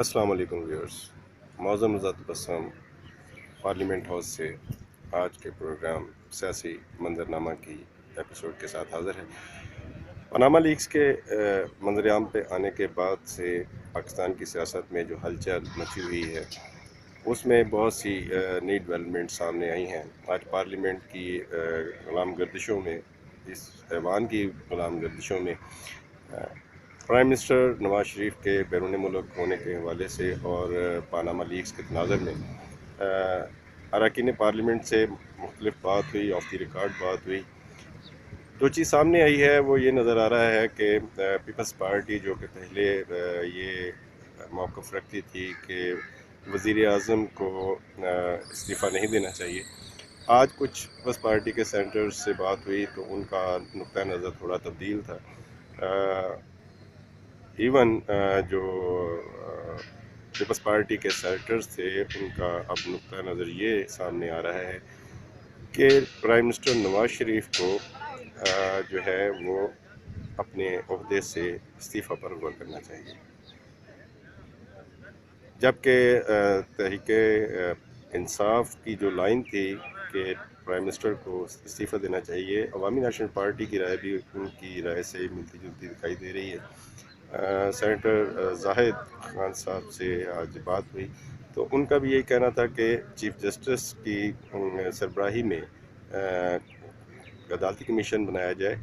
السلام علیکم ویورز، معظم ذات بسام پارلیمنٹ ہاؤس سے آج کے پروگرام سیاسی منظرنامہ کی ایپیسوڈ کے ساتھ حاضر ہے۔ پاناما لیکس کے منظر عام پہ آنے کے بعد سے پاکستان کی سیاست میں جو ہلچل مچی ہوئی ہے اس میں بہت سی نئی ڈیولپمنٹ سامنے آئی ہیں۔ آج پارلیمنٹ کی غلام گردشوں میں، اس ایوان کی غلام گردشوں میں پرائم منسٹر نواز شریف کے بیرون ملک ہونے کے حوالے سے اور پاناما لیکس کے تناظر میں اراکین پارلیمنٹ سے مختلف بات ہوئی، آف دی ریکارڈ بات ہوئی۔ جو چیز سامنے آئی ہے وہ یہ نظر آ رہا ہے کہ پیپلز پارٹی جو کہ پہلے یہ موقف رکھتی تھی کہ وزیر اعظم کو استعفیٰ نہیں دینا چاہیے، آج کچھ پیپلز پارٹی کے سینٹر سے بات ہوئی تو ان کا نقطہ نظر تھوڑا تبدیل تھا۔ ایون جو پیپلز پارٹی کے سینیٹرز تھے ان کا اب نقطہ نظر یہ سامنے آ رہا ہے کہ پرائم منسٹر نواز شریف کو جو ہے وہ اپنے عہدے سے استعفیٰ پر غور کرنا چاہیے، جبکہ تحریک انصاف کی جو لائن تھی کہ پرائم منسٹر کو استعفیٰ دینا چاہیے، عوامی نیشنل پارٹی کی رائے بھی ان کی رائے سے ملتی جلتی دکھائی دے رہی ہے۔ سینیٹر زاہد خان صاحب سے آج بات ہوئی تو ان کا بھی یہی کہنا تھا کہ چیف جسٹس کی سربراہی میں عدالتی کمیشن بنایا جائے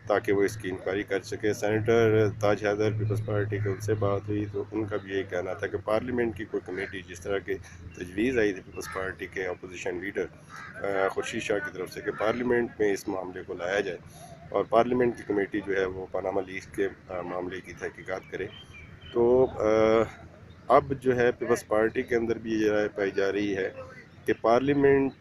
تاکہ وہ اس کی انکوائری کر سکے۔ سینیٹر تاج حیدر پیپلز پارٹی کے ان سے بات ہوئی تو ان کا بھی یہی کہنا تھا کہ پارلیمنٹ کی کوئی کمیٹی، جس طرح کی تجویز آئی تھی پیپلز پارٹی کے اپوزیشن لیڈر خورشید شاہ کی طرف سے کہ پارلیمنٹ میں اس معاملے کو لایا جائے اور پارلیمنٹ کی کمیٹی جو ہے وہ پاناما لیکس کے معاملے کی تحقیقات کرے، تو اب جو ہے پیپلز پارٹی کے اندر بھی یہ رائے پائی جا رہی ہے کہ پارلیمنٹ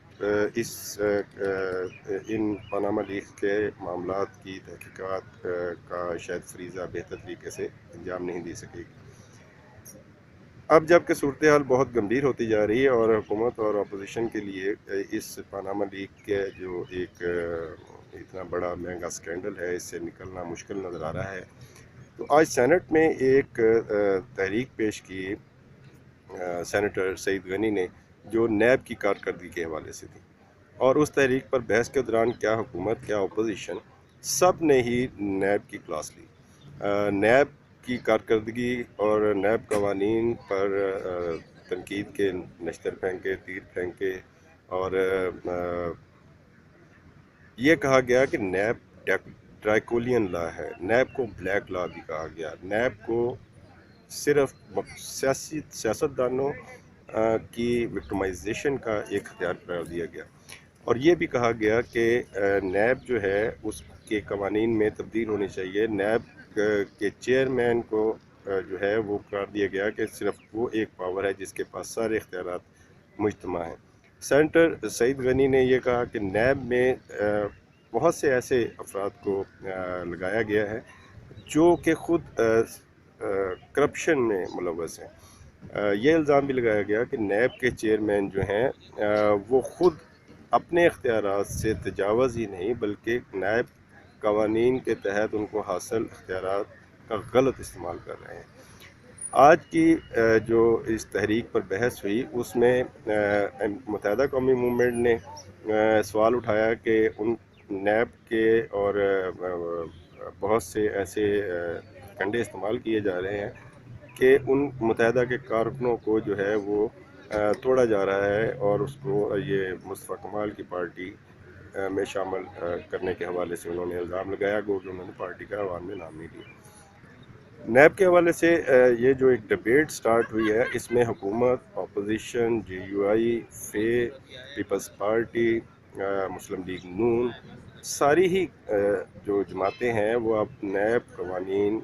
ان پاناما لیکس کے معاملات کی تحقیقات کا شاید فریضہ بہتر طریقے سے انجام نہیں دے سکے گی۔ اب جب کہ صورتحال بہت گمبھیر ہوتی جا رہی ہے اور حکومت اور اپوزیشن کے لیے اس پاناما لیک کے جو ایک اتنا بڑا مہنگا سکینڈل ہے اس سے نکلنا مشکل نظر آ رہا ہے، تو آج سینٹ میں ایک تحریک پیش کی سینیٹر سعید غنی نے جو نیب کی کارکردگی کے حوالے سے تھی، اور اس تحریک پر بحث کے دوران کیا حکومت کیا اپوزیشن سب نے ہی نیب کی کلاس لی۔ نیب کی کارکردگی اور نیب قوانین پر تنقید کے نشتر پھینکے، تیر پھینکے، اور یہ کہا گیا کہ نیب ڈرائیکولین لا ہے، نیب کو بلیک لا بھی کہا گیا، نیب کو صرف سیاستدانوں کی وکٹمائزیشن کا ایک اختیار قرار دیا گیا، اور یہ بھی کہا گیا کہ نیب جو ہے اس کے قوانین میں تبدیل ہونی چاہیے۔ نیب کے چیئرمین کو جو ہے وہ قرار دیا گیا کہ صرف وہ ایک پاور ہے جس کے پاس سارے اختیارات مجتمع ہیں۔ سینیٹر سعید غنی نے یہ کہا کہ نیب میں بہت سے ایسے افراد کو لگایا گیا ہے جو کہ خود کرپشن میں ملوث ہیں۔ یہ الزام بھی لگایا گیا کہ نیب کے چیئرمین جو ہیں وہ خود اپنے اختیارات سے تجاوز ہی نہیں بلکہ نیب قوانین کے تحت ان کو حاصل اختیارات کا غلط استعمال کر رہے ہیں۔ آج کی جو اس تحریک پر بحث ہوئی اس میں متحدہ قومی موومنٹ نے سوال اٹھایا کہ ان نیب کے اور بہت سے ایسے کنڈے استعمال کیے جا رہے ہیں کہ ان متحدہ کے کارکنوں کو جو ہے وہ توڑا جا رہا ہے، اور اس کو یہ مصطفیٰ کمال کی پارٹی میں شامل کرنے کے حوالے سے انہوں نے الزام لگایا، گو کہ انہوں نے پارٹی کا عوام میں نام نہیں لیا۔ نیب کے حوالے سے یہ جو ایک ڈبیٹ سٹارٹ ہوئی ہے اس میں حکومت، opposition, J U I, F, Peoples Party, Muslim League نون، ساری ہی جو جماعتیں ہیں وہ اب نیب قوانین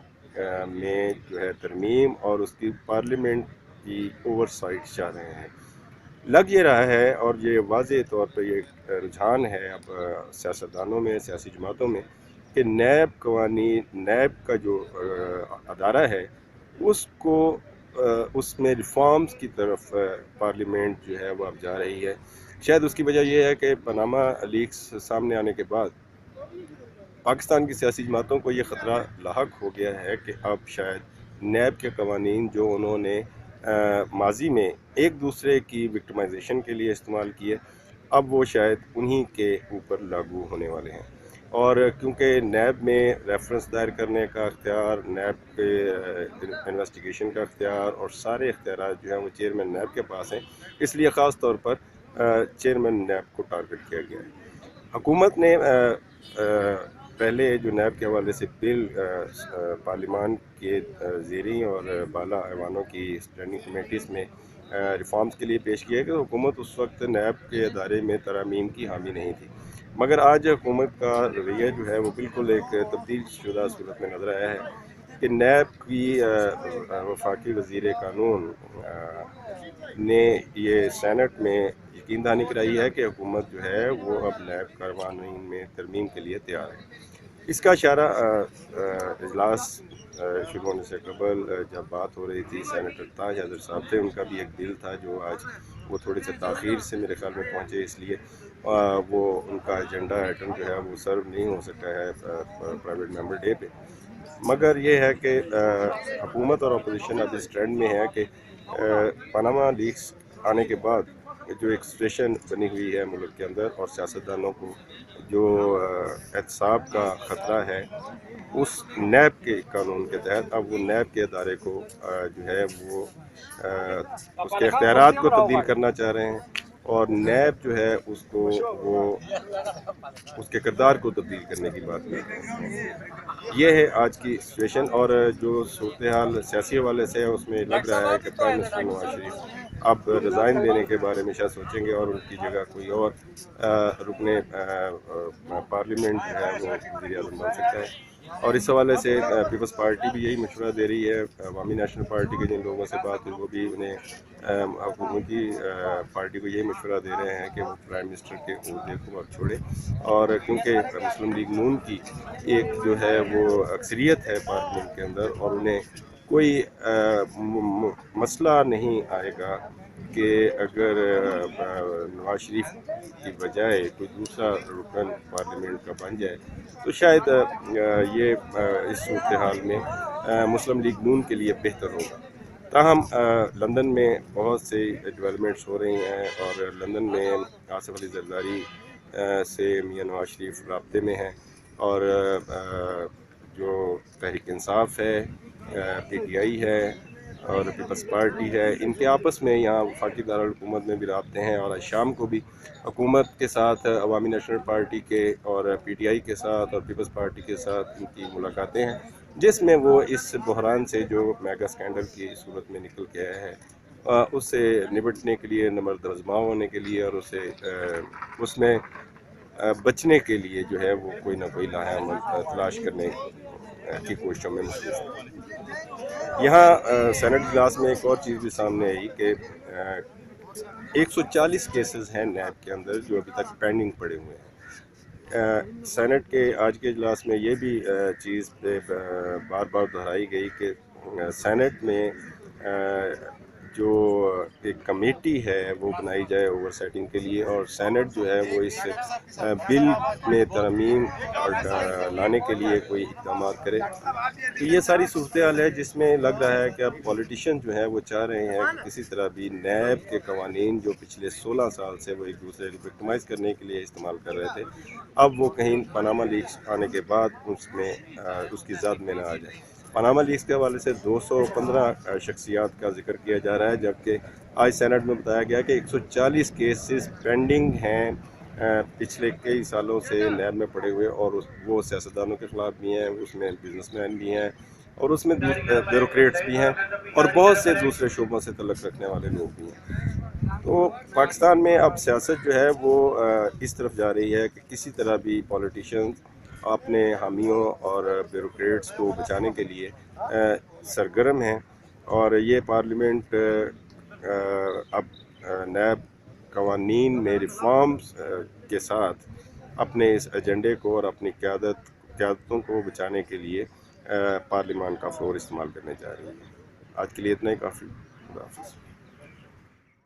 میں جو ہے ترمیم اور اس کی پارلیمنٹ کی اوور سائٹ چاہ رہے ہیں۔ لگ یہ رہا ہے اور یہ واضح طور پر یہ رجحان ہے اب سیاستدانوں میں، سیاسی جماعتوں میں، کہ نیب قوانین، نیب کا جو ادارہ ہے اس کو اس میں ریفارمز کی طرف پارلیمنٹ جو ہے وہ اب جا رہی ہے۔ شاید اس کی وجہ یہ ہے کہ پاناما لیکس سامنے آنے کے بعد پاکستان کی سیاسی جماعتوں کو یہ خطرہ لاحق ہو گیا ہے کہ اب شاید نیب کے قوانین جو انہوں نے ماضی میں ایک دوسرے کی وکٹمائزیشن کے لیے استعمال کیے، اب وہ شاید انہی کے اوپر لاگو ہونے والے ہیں۔ اور کیونکہ نیب میں ریفرنس دائر کرنے کا اختیار، نیب کے انویسٹیگیشن کا اختیار اور سارے اختیارات جو ہیں وہ چیئرمین نیب کے پاس ہیں، اس لیے خاص طور پر چیئرمین نیب کو ٹارگٹ کیا گیا ہے۔ حکومت نے پہلے جو نیب کے حوالے سے بل پارلیمان کے زیریں اور بالا ایوانوں کی اسٹینڈنگ کمیٹیز میں ریفارمز کے لیے پیش کیا کہ حکومت اس وقت نیب کے ادارے میں ترامیم کی حامی نہیں تھی، مگر آج حکومت کا رویہ جو ہے وہ بالکل ایک تبدیل شدہ صورت میں نظر آیا ہے کہ نیب کی وفاقی وزیر قانون نے یہ سینٹ میں یقین دہانی کرائی ہے کہ حکومت جو ہے وہ اب نیب قوانین میں ترمیم کے لیے تیار ہے۔ اس کا اشارہ اجلاس شروع ہونے سے قبل جب بات ہو رہی تھی، سینیٹر تاج حیدر صاحب تھے، ان کا بھی ایک بل تھا جو آج وہ تھوڑے سے تاخیر سے میرے خیال میں پہنچے، اس لیے وہ ان کا ایجنڈا آئٹم جو ہے وہ سرو نہیں ہو سکا ہے پرائیویٹ ممبر ڈے پہ۔ مگر یہ ہے کہ حکومت اور اپوزیشن اب اس ٹرینڈ میں ہے کہ پاناما لیکس آنے کے بعد جو ایک سچویشن بنی ہوئی ہے ملک کے اندر اور سیاستدانوں کو جو احتساب کا خطرہ ہے، اس نیب کے قانون کے تحت اب وہ نیب کے ادارے کو جو ہے وہ اس کے اختیارات کو تبدیل کرنا چاہ رہے ہیں، اور نیب جو ہے اس کو وہ اس کے کردار کو تبدیل کرنے کی بات کر رہے ہیں۔ یہ ہے آج کی سچویشن، اور جو صورتحال سیاسی حوالے سے ہے اس میں لگ رہا ہے کہ پرائم منسٹر نواز شریف اب ریزائن دینے کے بارے میں شاید سوچیں گے اور ان کی جگہ کوئی اور رکن پارلیمنٹ جو ہے وہ وزیر اعظم بن سکتا ہے۔ اور اس حوالے سے پیپلز پارٹی بھی یہی مشورہ دے رہی ہے، عوامی نیشنل پارٹی کے جن لوگوں سے بات ہوئی وہ بھی انہیں حکومتی پارٹی کو یہی مشورہ دے رہے ہیں کہ وہ پرائم منسٹر کے عہدے کو اب چھوڑے، اور کیونکہ مسلم لیگ نون کی ایک جو ہے وہ اکثریت ہے پارلیمنٹ کے اندر، اور انہیں کوئی مسئلہ نہیں آئے گا کہ اگر نواز شریف کی بجائے کوئی دوسرا رکن پارلیمنٹ کا بن جائے تو شاید یہ اس صورتحال میں مسلم لیگ نون کے لیے بہتر ہوگا۔ تاہم لندن میں بہت سے ڈیولپمنٹس ہو رہی ہیں، اور لندن میں آصف علی زرداری سے میاں نواز شریف رابطے میں ہیں، اور جو تحریک انصاف ہے، پی ٹی آئی ہے اور پیپلز پارٹی ہے، ان کے آپس میں یہاں وفاقی دارالحکومت میں بھی رابطے ہیں، اور آج شام کو بھی حکومت کے ساتھ عوامی نیشنل پارٹی کے اور پی ٹی آئی کے ساتھ اور پیپلز پارٹی کے ساتھ ان کی ملاقاتیں ہیں، جس میں وہ اس بحران سے جو میگا اسکینڈل کی صورت میں نکل کے آیا ہے اس سے نمٹنے کے لیے، نمرد آزما ہونے کے لیے، اور اسے اس میں بچنے کے لیے جو ہے وہ کوئی نہ کوئی لاہ عمل تلاش کرنے کی کوششوں میں مصروف ہے۔ یہاں سینٹ اجلاس میں ایک اور چیز بھی سامنے آئی کہ 140 کیسز ہیں نیب کے اندر جو ابھی تک پینڈنگ پڑے ہوئے ہیں۔ سینٹ کے آج کے اجلاس میں یہ بھی چیز بار بار دہرائی گئی کہ سینٹ میں جو ایک کمیٹی ہے وہ بنائی جائے اوور سیٹنگ کے لیے، اور سینٹ جو ہے وہ اس بل میں ترمیم لانے کے لیے کوئی اقدامات کرے۔ تو یہ ساری صورتحال ہے جس میں لگ رہا ہے کہ اب پولیٹیشین جو ہیں وہ چاہ رہے ہیں کہ کسی طرح بھی نیب کے قوانین جو پچھلے 16 سال سے وہ ایک دوسرے کو وکٹمائز کرنے کے لیے استعمال کر رہے تھے، اب وہ کہیں پاناما لیکس آنے کے بعد اس کی زد میں نہ آ جائے۔ پاناما لیکس کے حوالے سے 215 شخصیات کا ذکر کیا جا رہا ہے، جبکہ آج سینٹ میں بتایا گیا کہ 140 کیسز پینڈنگ ہیں پچھلے کئی سالوں سے نیب میں پڑے ہوئے، اور وہ سیاستدانوں کے خلاف بھی ہیں، اس میں بزنس مین بھی ہیں، اور اس میں بیوروکریٹس بھی ہیں، اور بہت سے دوسرے شعبوں سے تعلق رکھنے والے لوگ بھی ہیں۔ تو پاکستان میں اب سیاست جو ہے وہ اس طرف جا رہی ہے کہ کسی طرح بھی پولیٹیشینز اپنے حامیوں اور بیوروکریٹس کو بچانے کے لیے سرگرم ہیں، اور یہ پارلیمنٹ اب نیب قوانین میں ریفارمز کے ساتھ اپنے اس ایجنڈے کو اور اپنی قیادتوں کو بچانے کے لیے پارلیمان کا فلور استعمال کرنے جا رہی ہے۔ آج کے لیے اتنا ہی کافی۔ خدا حافظ۔